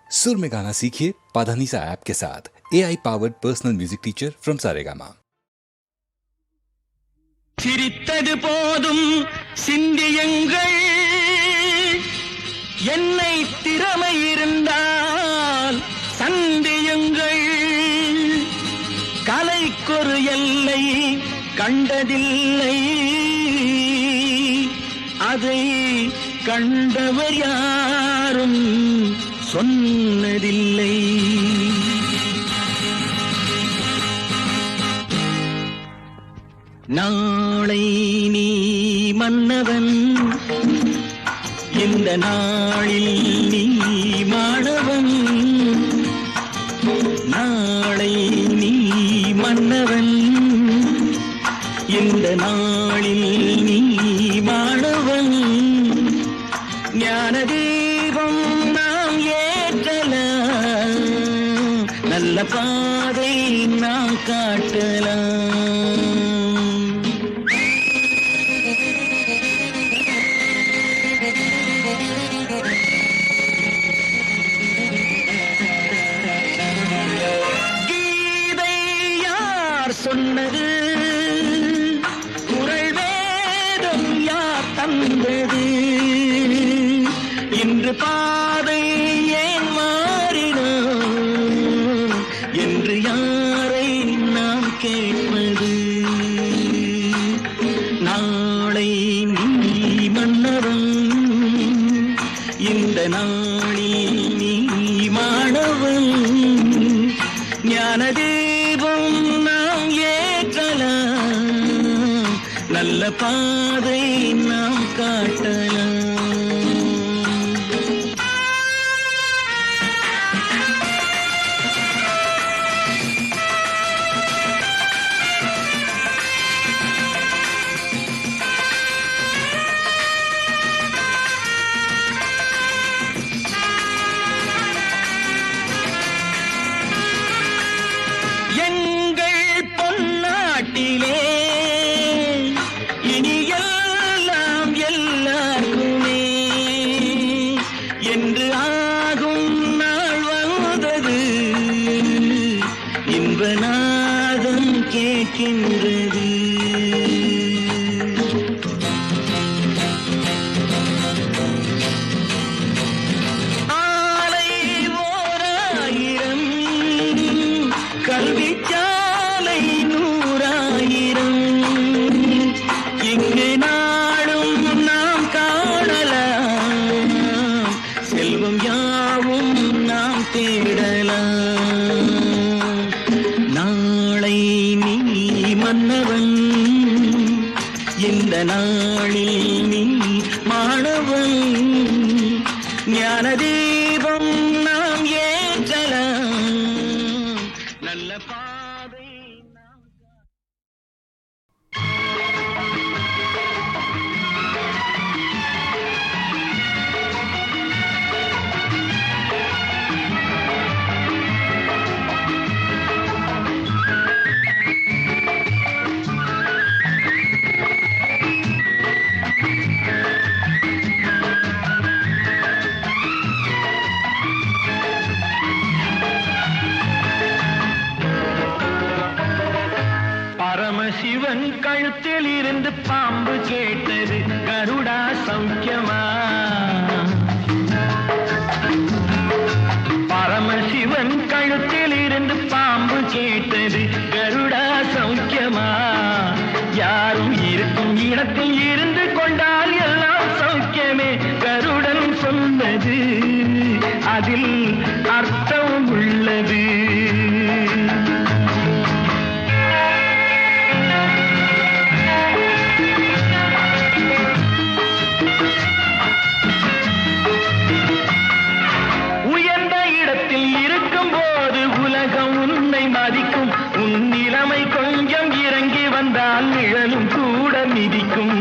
सुर में गाना सीखिए पाधानीसा ऐप के साथ। AI powered personal music teacher from Saregama. சிரித்தது போதும் சிந்தியுங்கள், என்னை திறமை இருந்தால் சந்தியுங்கள். கலைக்கொரு எல்லை கண்டதில்லை, அதை கண்டவர் யாரும் சொன்னதில்லை. நாளை நீ மன்னவன், இந்த நாளில் நீ மாணவன். நாளை நீ மன்னவன், இந்த நாளில் நீ மாணவன். ஞான தீபம் நாம் ஏற்றலாம், நல்ல பாதை நாம் காட்டலாம். சொன்னது குரல் வேதம் யார் தந்தது? இன்று பாதை ஏன் மாறினோம் என்று யாரை நாம் கேட்பது? நாளை நீ மன்னவன், இந்த நாளில் நீ மாணவன். ஞான தீபம் நல்ல பாதை நாம் காட்டலாம். எங்கள் பொன்னாட்டிலே என்று ஆகும் நாள் வந்தது, இன்பநாதம் கேட்கின்றது. ஆலை ஓராயிரம், கல்விச்சாலை 100,000, இங்கு நாளும் நாம் காணலாம், செல்வம் யாவும் நாம் தேடலாம். நாளை நீ மன்னவன், இந்த நாளில் நீ மாணவன். ஞான தீபம் நாம் ஏற்றலாம், நல்ல பாதை நாம். பரமசிவன் கழுத்தில் இருந்து பாம்பு கேட்டது, கருடா சௌக்கியமா? பரமசிவன் கழுத்தில் இருந்து பாம்பு கேட்டது, கருடா சௌக்கியமா? யாரும் இருக்கும் இடத்தில் இருந்து கொண்டால் எல்லாம் சௌக்கியமே, கருடன் சொன்னது அதில் அர்த்தம் உள்ளது. நிழலும் கூட மிதிக்கும்.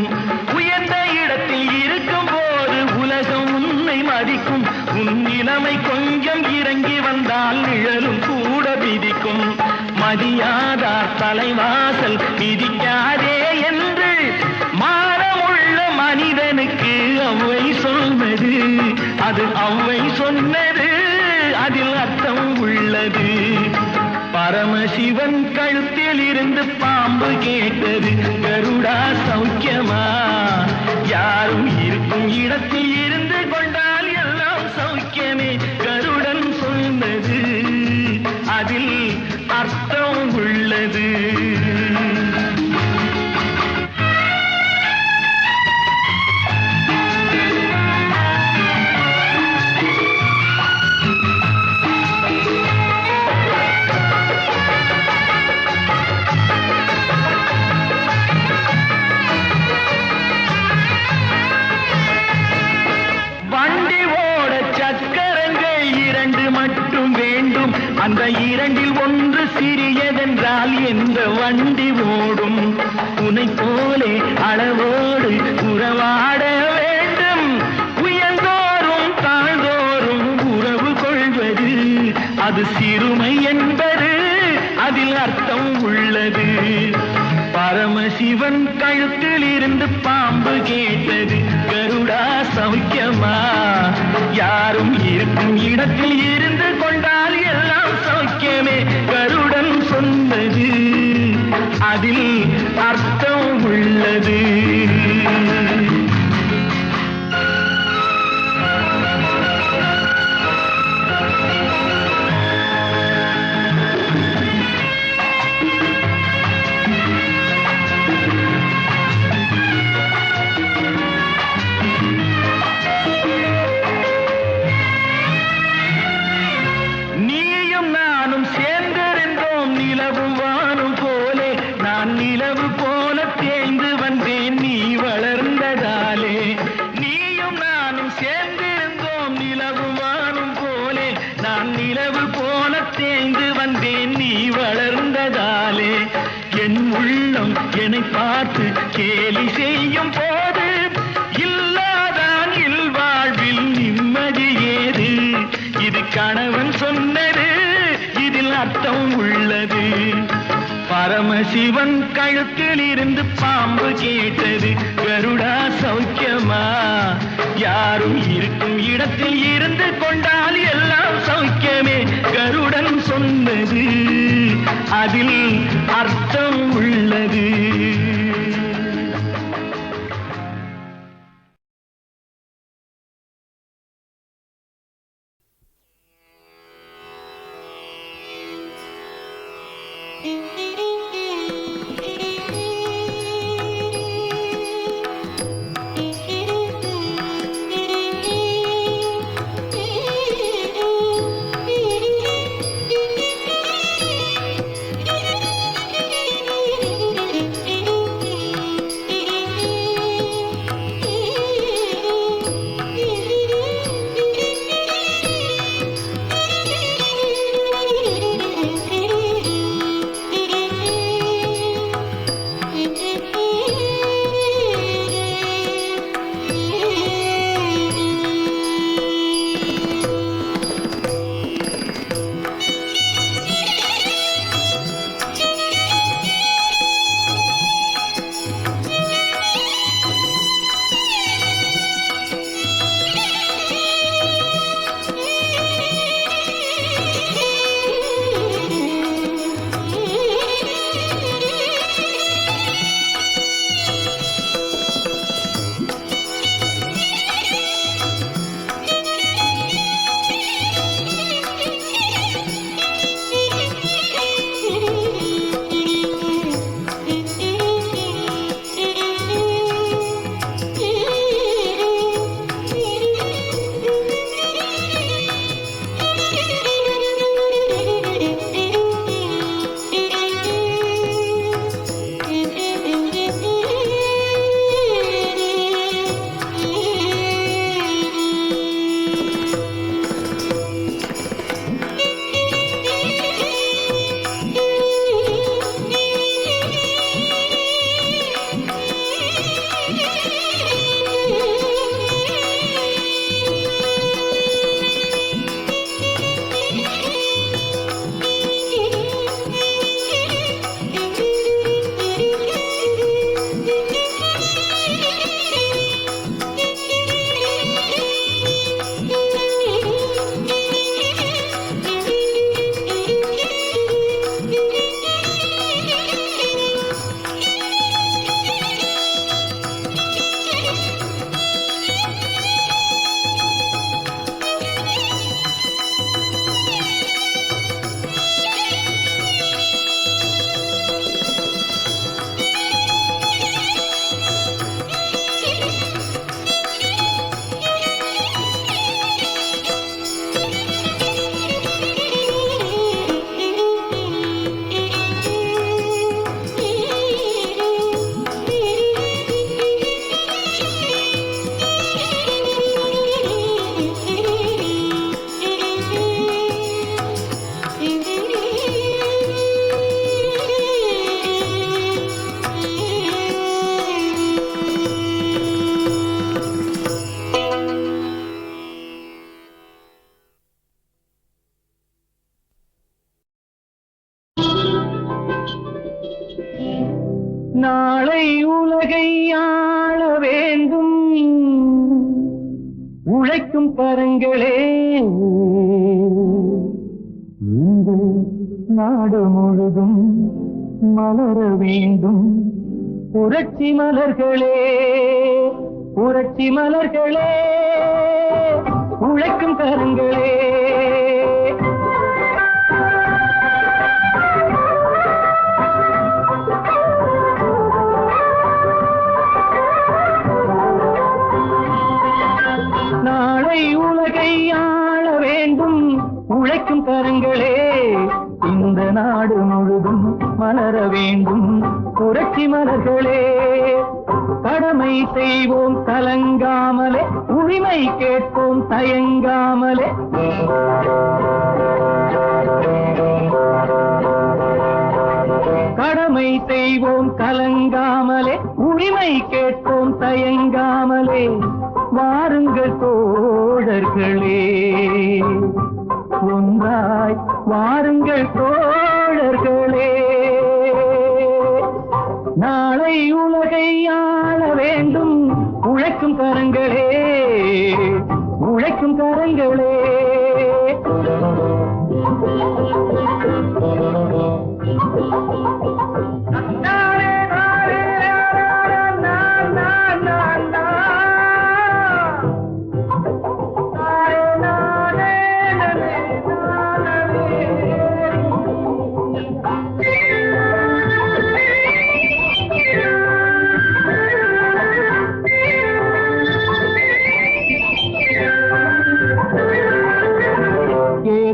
உயர்ந்த இடத்தில் இருக்கும் போது உலகம் உன்னை மதிக்கும். உன் நிலைமை கொஞ்சம் இறங்கி வந்தால் நிழலும் கூட மிதிக்கும். மதியாதார் தலைவாசல் மிதிக்காதே என்று மானமுள்ள மனிதனுக்கு அவ்வை சொன்னது, அது அவ்வை சொன்னது உள்ளது. பரமசிவன் கழுத்தில் இருந்து பாம்பு கேட்டது, கருடா சௌக்கியமா? யாரும் இருக்கும் இடத்தில் இருந்து கொண்டால் எல்லாம் சௌக்கியமே. கருடன் சொன்னது அதில் அர்த்தம் உள்ளது. அந்த இரண்டில் ஒன்று சிறியதென்றால் எந்த வண்டி ஓடும்? உன்னை போலே அளவோடு உறவாட வேண்டும். உயர்ந்தோறும் தாழ்ந்தோறும் உறவு கொள்வது அது சிறுமை என்பது அதில் அர்த்தம் உள்ளது. பரமசிவன் கழுத்தில் இருந்து பாம்பு கேட்டது, கருடா சௌக்கியமா? யாரும் இருக்கும் இடத்தில் இருந்து கொண்டால் எல்லாம் சௌக்கியமே. கருடன் சொன்னது அதில் அர்த்தம் உள்ளது. என்னை பார்த்து கேலி செய்யும் போது இல்லாதான் இல்வாழ்வில் நிம்மதி ஏது? இது கணவன் சொன்னது, இதில் அர்த்தம் உள்ளது. பரமசிவன் கழுத்தில் இருந்து பாம்பு கேட்டது, கருடா சௌக்கியமா? யாரும் இருக்கும் இடத்தில் இருந்து கொண்டால் எல்லாம் சௌக்கியமே. கருடன் சொன்னது அதில் அர்த்தம் உள்ளது. நாளை உலகை ஆள வேண்டும் உழைக்கும் கரங்களே, இந்த நாடு முழுதும் மலர வேண்டும் புரட்சி மலர்களே, புரட்சி மலர்களே, உழைக்கும் கரங்களே. நாளை உலகை ஆள வேண்டும் உழைக்கும் கரங்களே, இந்த நாடு முழுதும் மலர வேண்டும் புரட்சி மலர்களே. கடமை செய்வோம் கலங்காமலே, உரிமை கேட்போம் தயங்காமலே. கடமை செய்வோம் கலங்காமலே, உரிமை கேட்போம் தயங்காமலே. வாருங்கள் தோழர்களே, ஒன்றாய் வாருங்கள் தோழர்களே. நாளை உலகை ஆள வேண்டும் உழைக்கும் கரங்களே, உழைக்கும் கரங்களே.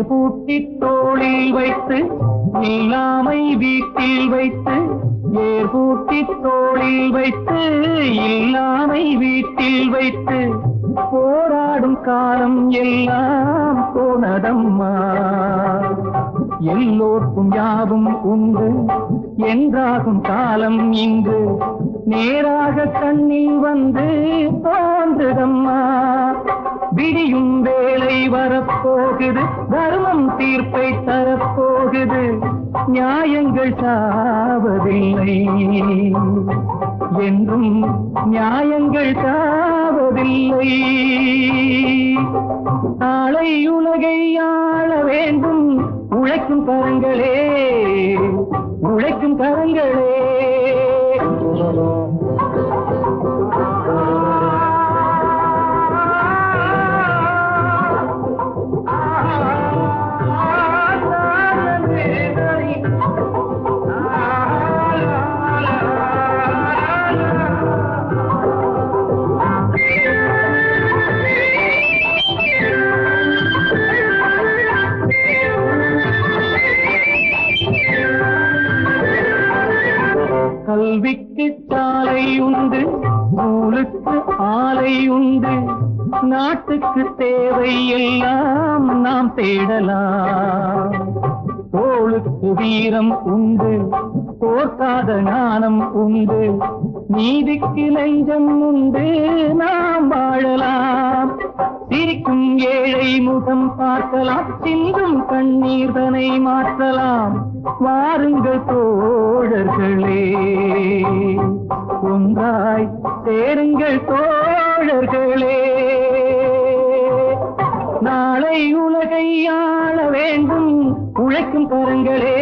பூட்டி தோளில் வைத்து இல்லாமை வீட்டில் வைத்து, ஏர் பூட்டி தோளில் வைத்து இல்லாமை வீட்டில் வைத்து, போராடும் காலம் எல்லாம் போனதம்மா. எல்லோர்க்கும் யாவும் உண்டு என்றாகும் காலம் இங்கு, நேராக கண்ணில் வந்து தோன்றுதம்மா. விடியும் வேலை வரப்போகுது, தர்மம் தீர்ப்பை தரப்போகுது, நியாயங்கள் சாவதில்லை என்றும் நியாயங்கள் சாவதில்லை. நாளை உலகை ஆள வேண்டும் உழைக்கும் கரங்களே, உழைக்கும் கரங்களே. கல்விக்கு சாலை உண்டு, நூலுக்கு ஆலை உண்டு, நாட்டுக்கு தேவை எல்லாம் நாம் தேடலாம். தோளுக்கு வீரம் உண்டு, தோற்காத ஞானம் உண்டு, நீதிக்கு நெஞ்சம் உண்டு, நாம் வாழலாம். சிரிக்கும் ஏழை முகம் பார்க்கலாம், சிந்தும் கண்ணீர் தனை மாற்றலாம். வாருங்கள் தோழர்களே, ஒன்றாய் சேருங்கள் தோழர்களே. நாளை உலகை ஆள வேண்டும் உழைக்கும் கரங்களே,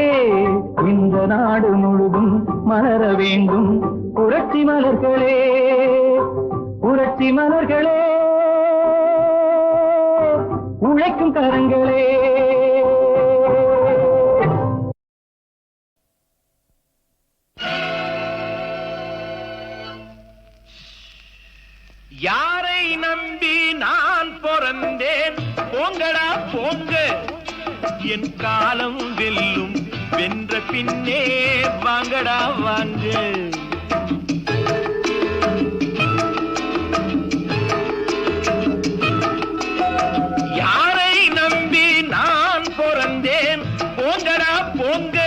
இந்த நாடு முழுதும் மலர வேண்டும் புரட்சி மலர்களே, புரட்சி மலர்களே, உழைக்கும் கரங்களே. யாரை நம்பி நான் பிறந்தேன், போங்கடா போங்க, என் காலம் வெல்லும், வென்ற பின்னே வாங்கடா வாங்க. யாரை நம்பி நான் பிறந்தேன், போங்கடா போங்க,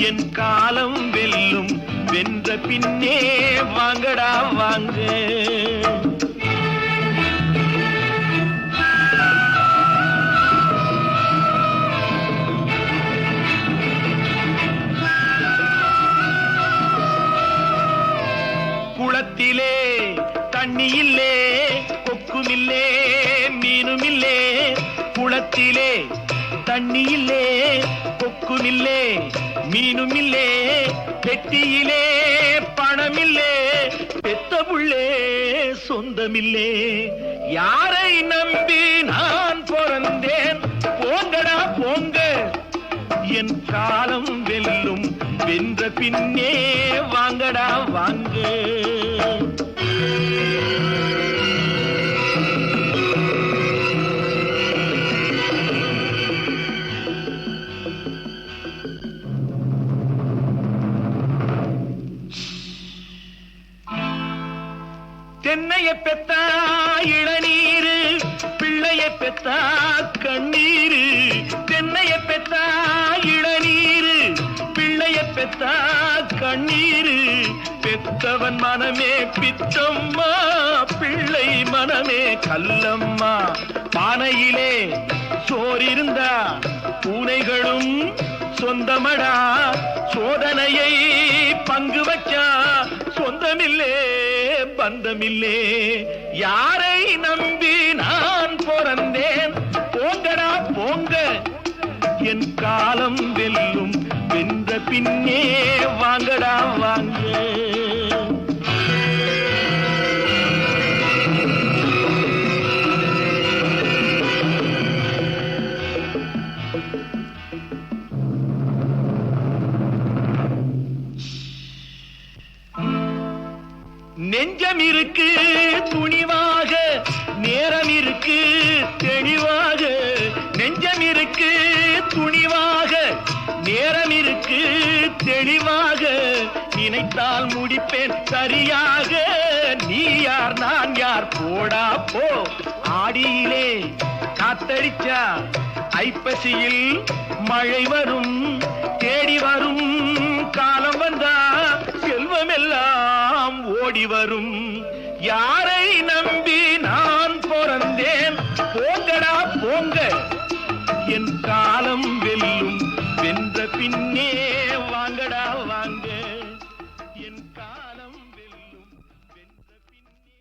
என் காலம் வெல்லும், வென்ற பின்னே வாங்கடா வாங்க. குளத்திலே தண்ணி இல்லே, கொக்கும் இல்லே, மீனும் இல்லே, பெட்டியிலே பணமில்லே, பெத்த புள்ளே சொந்தமில்லே. யாரை நம்பி நான் பிறந்தேன்? போங்கடா போங்க, என் காலம் வெல்லும், வென்ற பின்னே வாங்கடா வாங்க. தென்னைய பெத்தா இளநீரு, பிள்ளைய பெத்தா கண்ணீரு. தென்னைய பெத்தா இளநீரு, பிள்ளைய பெத்தா கண்ணீரு. பெத்தவன் மனமே பித்தம்மா, பிள்ளை மனமே கல்லம்மா. பானையிலே சோறிருந்தா பூனைகளும் சொந்தமடா, சோதனையை பங்கு வச்சா சொந்தமில்லே பந்தமில்லே. யாரை நம்பி நான் பிறந்தேன்? போங்கடா போங்க, என் காலம் வெல்லும், வென்ற பின்னே வாங்கடா வாங்க. நெஞ்சம் இருக்கு துணிவாக, நேரம் இருக்கு தெளிவாக. நெஞ்சம் இருக்கு துணிவாக, நேரம் இருக்கு தெளிவாக. நினைத்தால் முடிப்பேன் சரியாக, நீ யார் நான் யார் போடா போ. ஆடியிலே காத்தடிச்சா ஐப்பசியில் மழை வரும், தேடி வரும் காலம் வந்தா செல்வமெல்லாம் ஓடி வரும். யாரை நம்பி நான் பிறந்தேன்? போங்கடா போங்க, என் காலம் வெல்லும், வென்ற பின்னே வாங்கடா வாங்க. என் காலம் வெல்லும், வென்ற பின்னே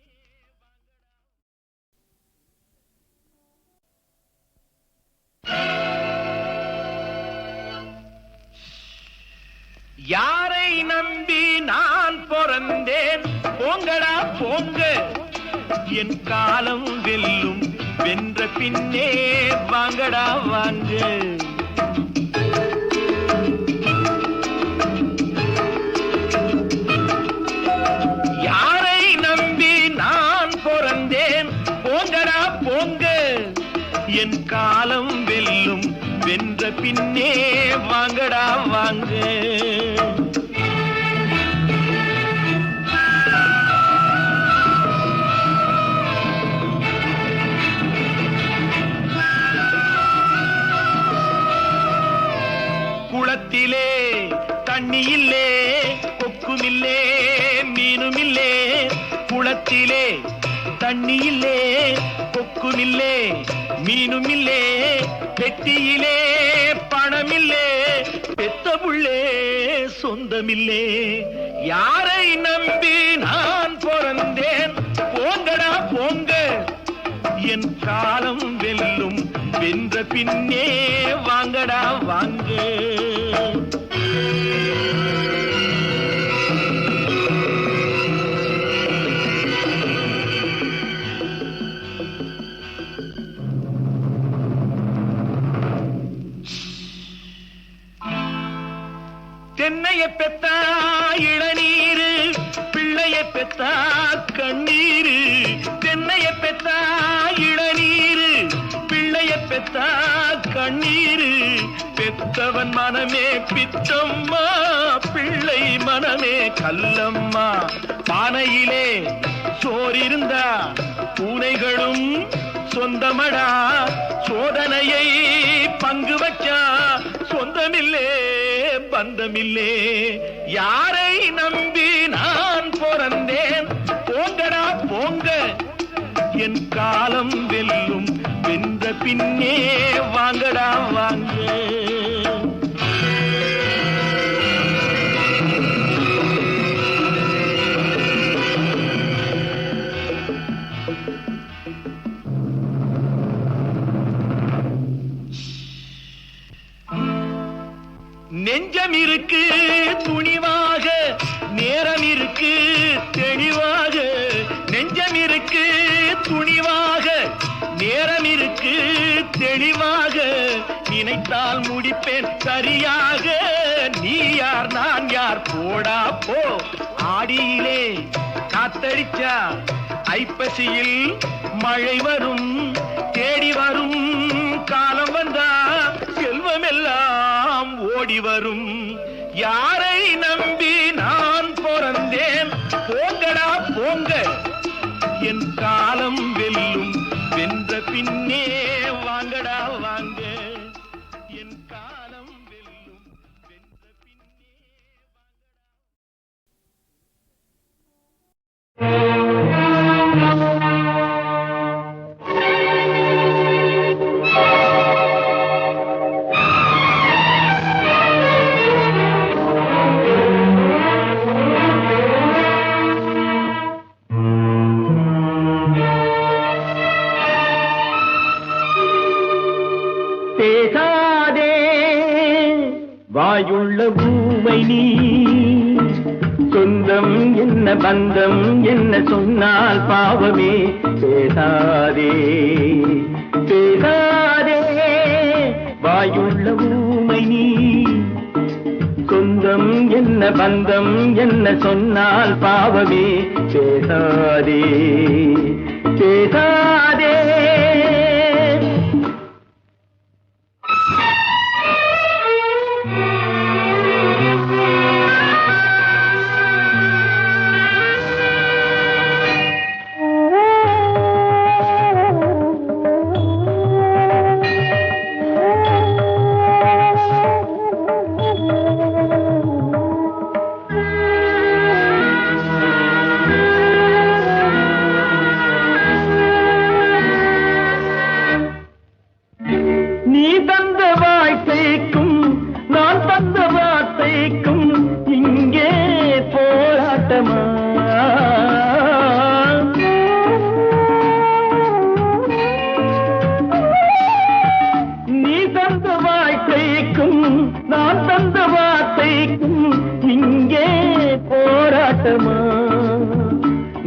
யாரை நம்பி நான் பிறந்தேன்? போங்கடா போங்க, என் காலம் வெல்லும், வென்ற பின்னே வாங்கடா வாங்க. யாரை நம்பி நான் பிறந்தேன்? போங்கடா போங்க, என் காலம் வெல்லும், வென்ற பின்னே வாங்கடா வாங்க. குளத்திலே தண்ணி இல்லே, கொக்கும் இல்லே, மீனும் இல்லே. குளத்திலே தண்ணி இல்லே, கொக்கும் இல்லே, மீனும் இல்லே, பெட்டியிலே பணமில்லே, பெத்த புள்ளே சொந்தமில்லே. யாரை நம்பி நான் பிறந்தேன்? போங்கடா போங்க, என் காலம் வெல்லும், வென்ற பின்னே வாங்கடா வாங்க. தென்னைய பெத்தா இளநீரு, பிள்ளைய பெத்தா கண்ணீரு. தென்னைய பெத்தா இளநீரு, பிள்ளைய பெத்தா கண்ணீரு. பெத்தவன் மனமே பித்தம்மா, பிள்ளை மனமே கல்லம்மா. பானையிலே சோறிருந்தா பூனைகளும் சொந்தமடா, சோதனையை பங்கு வச்சா சொந்தமில்லே பந்தமில்லே. யாரை நம்பி நான் பிறந்தேன்? போங்கடா போங்க, என் காலம் வெல்லும், வென்ற பின்னே வாங்கடா வாங்க. நெஞ்சம் இருக்கு துணிவாக, நேரம் இருக்கு தெளிவாக. நெஞ்சம் இருக்கு துணிவாக, நேரம் இருக்கு தெளிவாக. நினைத்தால் முடிப்பேன் சரியாக. நீ யார் நான் யார் போடா போ. ஆடியிலே காத்தடிச்சா ஐப்பசியில் மழை வரும், தேடி வரும் காலம் வந்தா செல்வம் எல்லாம் ஓடி வரும். யாரை நம்பி நான் பிறந்தேன், போங்கடா போங்க. என் காலம் வெல்லும், வென்ற பின்னே வாங்கடா வாங்க. என் காலம் வெல்லும், வென்ற பின்னே பேசாதே வாயுள்ள ஊமை நீ, சொந்தம் என்ன பந்தம் என்ன சொன்னால் பாவமே. பேசாதே பேசாதே வாயுள்ள ஊமை நீ, சொந்தம் என்ன பந்தம் என்ன சொன்னால் பாவமே. பேசாதே பேசாதே.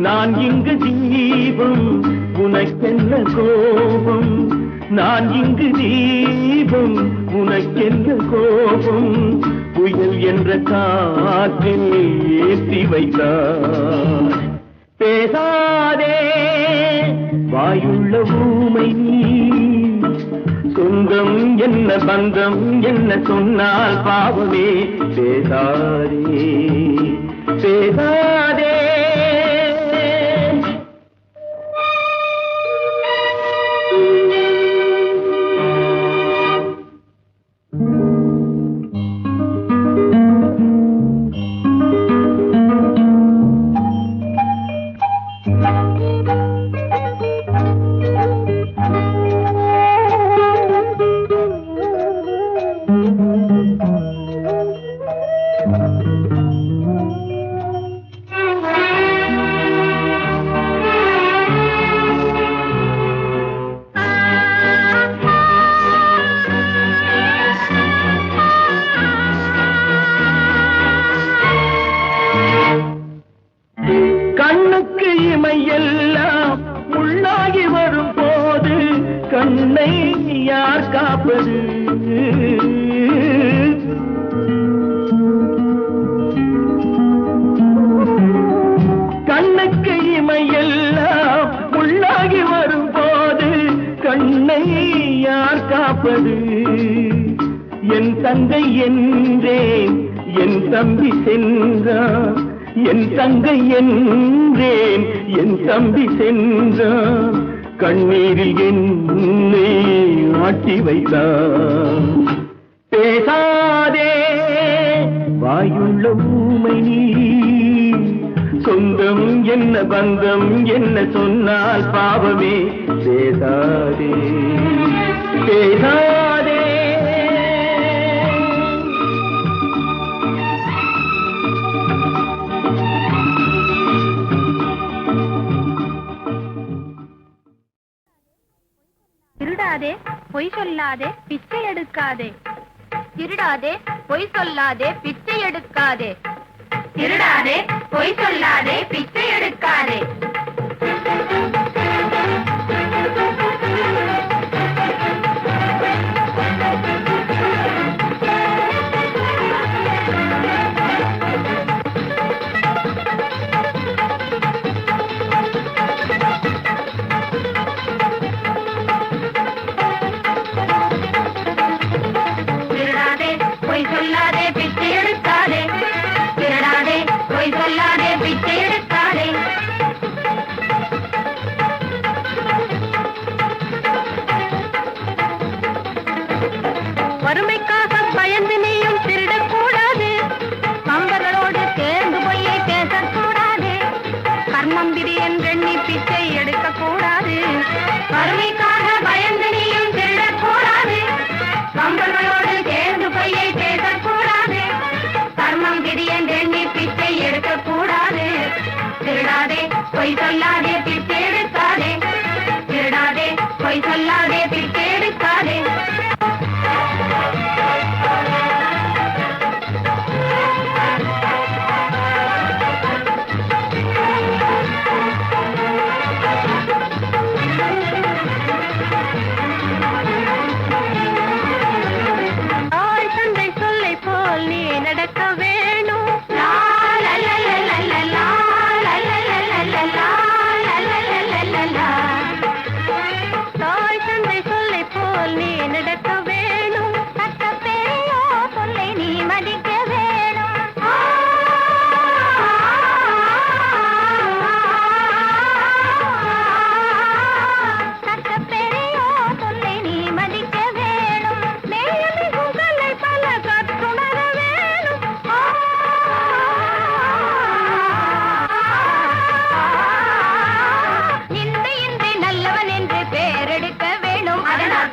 நான் இங்கு தீபம் உனக்கென்ன கோபம், நான் இங்கு தீபம் உனக்கென்ன கோபம். புயல் என்ற காற்றில் ஏற்றி வைத்தார். பேசாதே வாயுள்ள ஊமை நீ, சொந்தம் என்ன பந்தம் என்ன சொன்னால் பாவமே. பேசாதே பேசாதே. எல்லாம் உள்ளாகி வரும் போது கண்ணை யார் காப்பது? கண்ணுக்கு இமையெல்லாம் உள்ளாகி வரும் போது கண்ணை யார் காப்பது? என் தங்கை என்றேன், என் தம்பி சென்றான். என் தங்கை என்றேன், என் தம்பி சென்றான். கண்ணீரில் என்னை ஆட்டி வைத்தான். பேசாதே வாயுள்ள ஊமை நீ, சொந்தம் என்ன பந்தம் என்ன சொன்னால் பாவமே. பேசாதே பேசாதே. திருடாதே, பொய் சொல்லாதே, பிச்சை எடுக்காதே. திருடாதே, பொய் சொல்லாதே பிச்சை எடுக்காதே. திருடாதே பொய் சொல்லாதே பிச்சை எடுக்காதே. வறுமைக்காக பயந்து நீயும் திருடக்கூடாது. நண்பர்களோடு சேர்ந்து பொய்யை பேசக்கூடாது. கர்மம் விதி என்றெண்ணி பிச்சை எடுக்கக்கூடாது. வறுமைக்காக பயந்து நீயும் திருடக்கூடாது. நண்பர்களோடு சேர்ந்து பொய்யை பேசக்கூடாது. கர்மம் விதி என்றெண்ணி பிச்சை எடுக்கக்கூடாது. திருடாதே பொய் சொல்லாதே பிச்சை எடுக்காதே. திருடாதே பொய் சொல்லாதே பிச்சை எடுக்காதே. நடக்க வேணும். தாய் தந்தை சொல்லை போல் நீ நடக்க வேணும். தக்க பெரியோ சொல்லை நீ மதிக்க வேணும். தக்க பெரியோ சொல்லை நீ மதிக்க வேணும். மேலும் சொல்லை பல கற்றுணர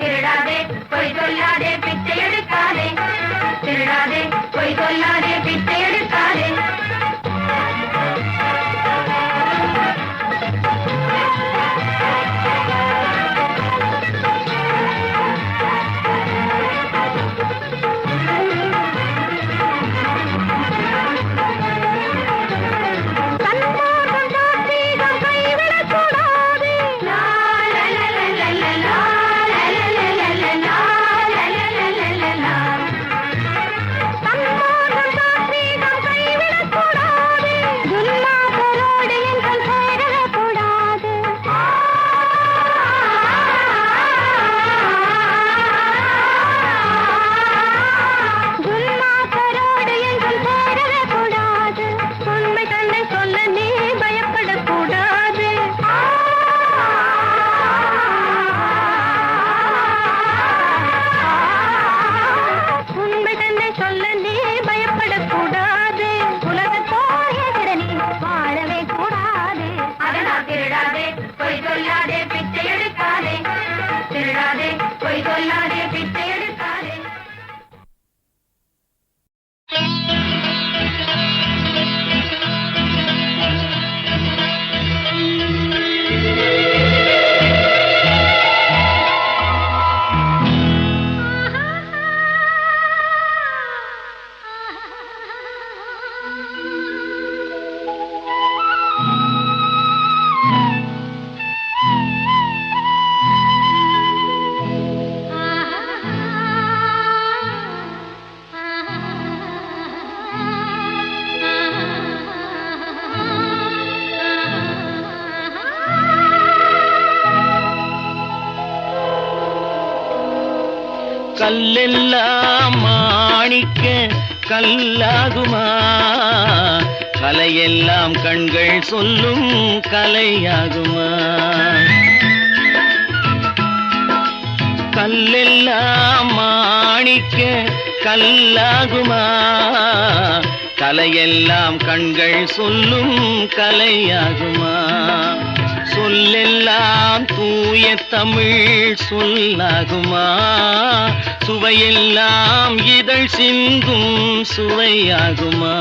திருடாதே பொய் சொல்லாதே பிச்சை எடுக்காதே. திருடாதே பொய் சொல்லாதே பிச்சை எடுக்காதே. கல்லெல்லாம் மாணிக்க கல்லாகுமா? கலையெல்லாம் கண்கள் சொல்லும் கலையாகுமா? கல்லெல்லாம் மாணிக்க கல்லாகுமா? கலையெல்லாம் கண்கள் சொல்லும் கலையாகுமா? சொல்லெல்லாம் தூய தமிழ் சொல்லாகுமா? சுவையெல்லாம் இதழ் சிந்தும் சுவையாகுமா?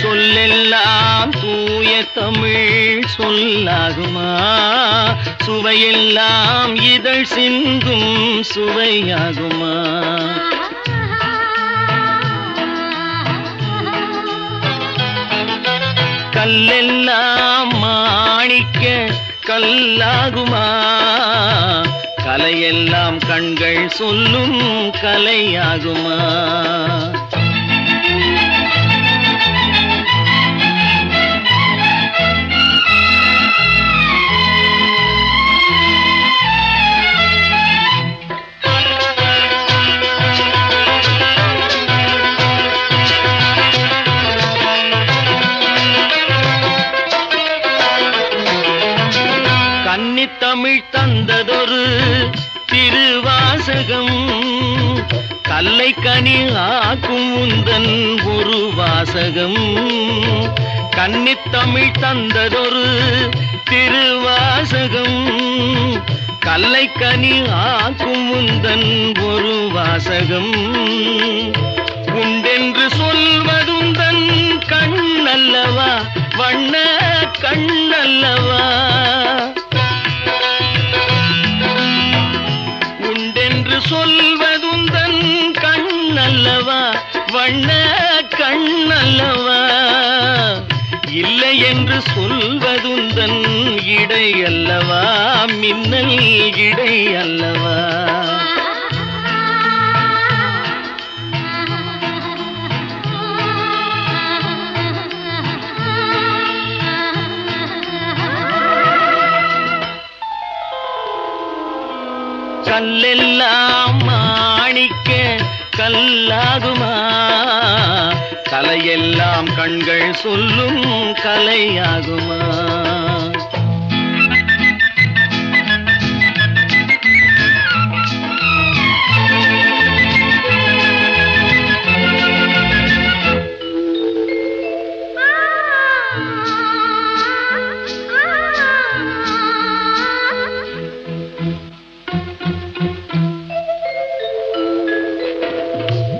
சொல்லெல்லாம் தூய தமிழ் சொல்லாகுமா? சுவையெல்லாம் இதழ் சிந்தும் சுவையாகுமா? கல்லெல்லாம் மாணிக்க கல்லாகுமா, கலையெல்லாம் கண்கள் சொல்லும் கலையாகுமா. தமிழ் தந்ததொரு திருவாசகம், கல்லை கனி ஆக்கும் உந்தன் ஒரு வாசகம். கன்னித்தமிழ் தந்ததொரு திருவாசகம், கல்லை கனி ஆக்கும் உந்தன் ஒரு வாசகம். உண்டென்று சொல்வதுந்தன் கண்ணல்லவா, வண்ண கண்ணல்லவா. சொல்வதுந்தன் கண்ணல்லவா, வண்ண கண்ணல்லவா. இல்லை என்று சொல்வதுந்தன் இடை அல்லவா, மின்னல் இடை அல்லவா. கல்லெல்லாம் மாணிக்க கல்லாகுமா, கலையெல்லாம் கண்கள் சொல்லும் கலையாகுமா.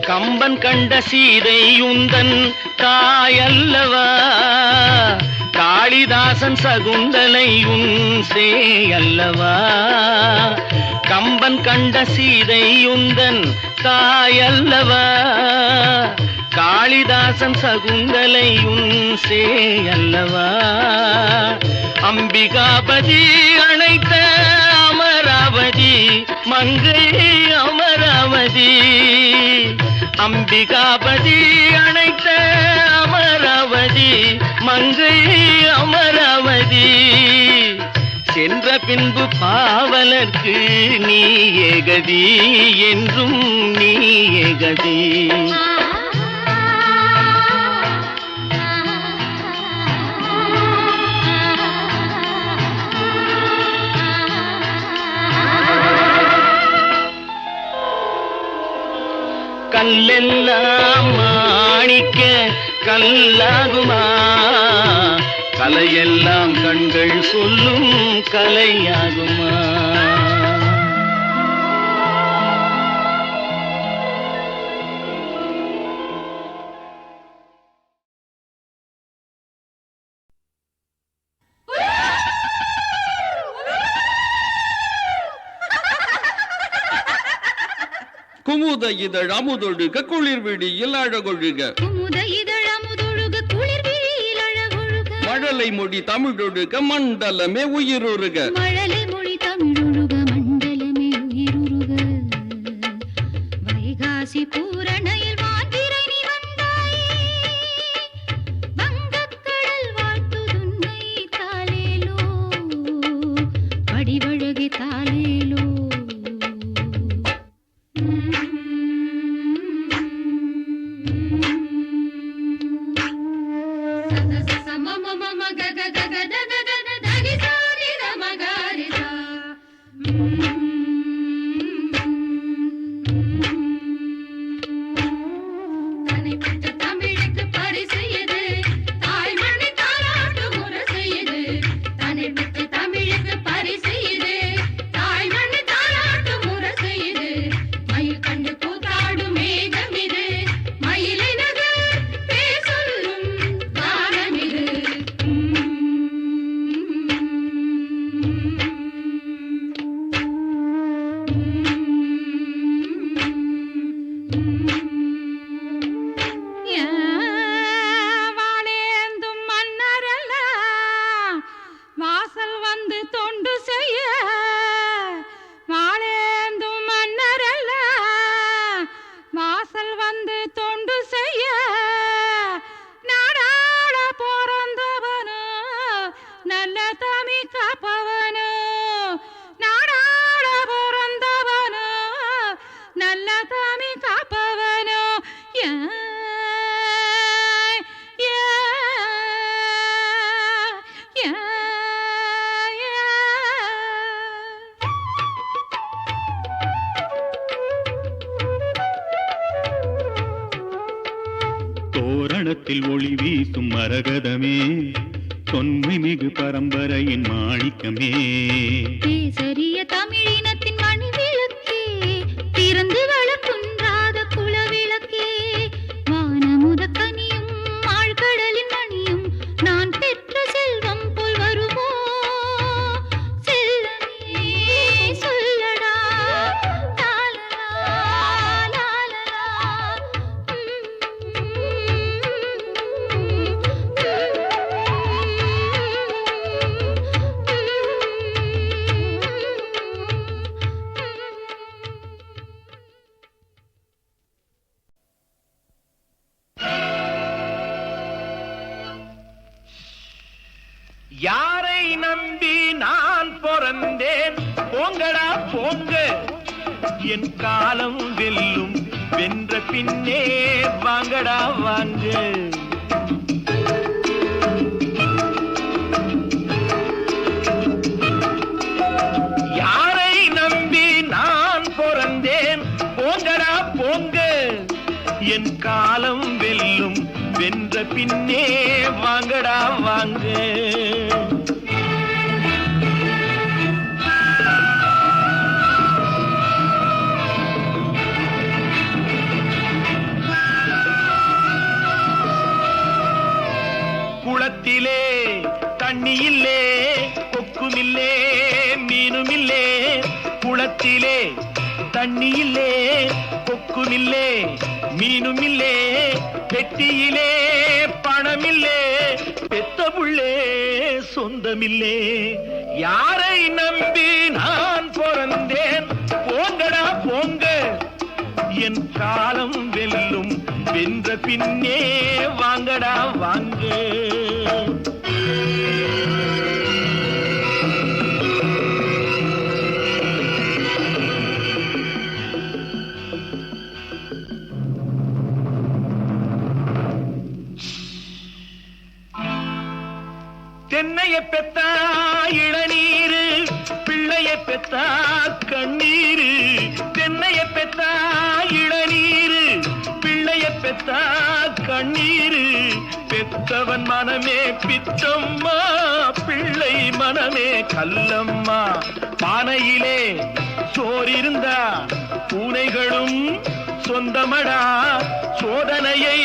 கம்பன் கண்ட சீதை உந்தன் தாயல்லவா, காளிதாசன் சகுந்தலை உன் சேயல்லவா. கம்பன் கண்ட சீதை உந்தன் தாயல்லவா, காளிதாசன் சகுந்தலை உன் சேயல்லவா. அம்பிகாபதி அழைத்த அமராவதி மங்கை அமராவதி. அம்பிகாபதி அழைத்த அமராவதி மங்கை அமராவதி. சென்ற பின்பு பாவலர்க்கு நீ ஏகதி, என்றும் நீ ஏகதி. கல்லெல்லாம் மாணிக்க கல்லாகுமா, கலையெல்லாம் கண்கள் சொல்லும் கலையாகுமா. குமுத இதழ் அமுதொழுக குளிர் விழியில் அழகொழுக, மழலை மொழி தமிழொழுக மண்டலமே உயிருருக. மழலை மொழி தமிழொழுக மண்டலமே உயிருருக. வைகாசி பூரணையில் வான்பிறை நீ வந்தாயே, வங்கக்கடல் வாழ்த்துதுன்னை தாலேலோ, படிவழகி தாலேலோ. சாமி காப்பவனோ தோரணத்தில் ஒளி வீசும் மரகதமே, தொன்மை மிகு பரம்பரையின் மாணிக்கமே, பேசரிய தமிழினத்தின் மணி விளக்கே, திறந்து வளர்க்குன்றாத குல விளக்கே, வானமுத கனியும் ஆழ்கடலின் மணியும் நான் பெற்ற செல்வம் போல் வருமோ? செல்லமே சொல்லடா லாலலா, லாலலா. யாரை நம்பி நான் பிறந்தேன்? போங்கடா போங்க, என் காலம் வெல்லும், வென்ற பின்னே வாங்கடா வாங்க. யாரை நம்பி நான் பிறந்தேன்? போங்கடா போங்க, என் காலம் வெல்லும், வென்ற பின்னே வாங்கடா வாங்க. குளத்திலே தண்ணி இல்லே, கொக்குமில்லே, மீனுமில்லே. குளத்திலே தண்ணி இல்லே, கொக்குமில்லே, மீனுமில்லே. பெட்டியிலே பணமில்லே, பெத்த புள்ளே சொந்தமில்லே. யாரை நம்பி நான் பிறந்தேன்? போங்கடா போங்க, என் காலம் வெல்லும், வென்ற பின்னே வாங்கடா வாங்க. தென்னைய பெத்தா இளநீரு, பிள்ளைய பெத்தா கண்ணீரு. தென்னைய பெத்தா இளநீரு, பிள்ளைய பெத்தா கண்ணீரு. பெத்தவன் மனமே பித்தம்மா, பிள்ளை மனமே கல்லம்மா. பானையிலே சோறிருந்தா பூனைகளும் சொந்தமடா, சோதனையை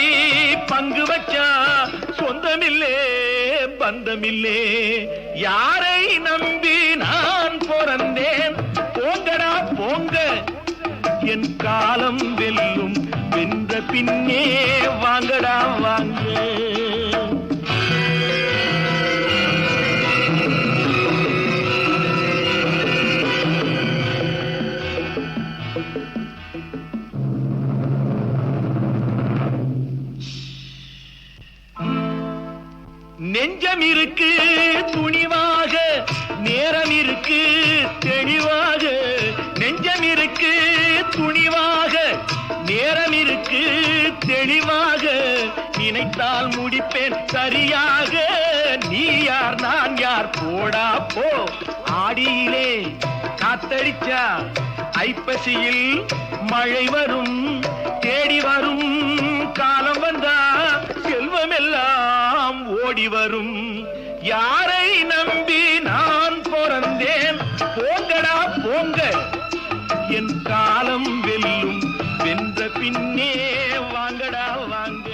பங்கு வச்சா சொந்தமில்லே பந்தமில்லே. யாரை நம்பி நான் பிறந்தேன்? போங்கடா போங்க, என் காலம் வெல்லும், வென்ற பின்னே வாங்கடா வாங்க. நெஞ்சம் இருக்கு துணிவாக, நேரம் இருக்கு தெளிவாக. நெஞ்சம் இருக்கு துணிவாக, நேரம் இருக்கு தெளிவாக. நினைத்தால் முடிப்பேன் சரியாக, நீ யார் நான் யார் போடா போ. ஆடியிலே காத்தடிச்சா ஐப்பசியில் மழை வரும், தேடி வரும் காலம் வந்தா செல்வமெல்லாம் ஓடி வரும். யாரை நம்பி நான் பிறந்தேன்? போங்கடா போங்க, என் காலம் வெல்லும், வென்ற பின்னே வாங்கடா வாங்க.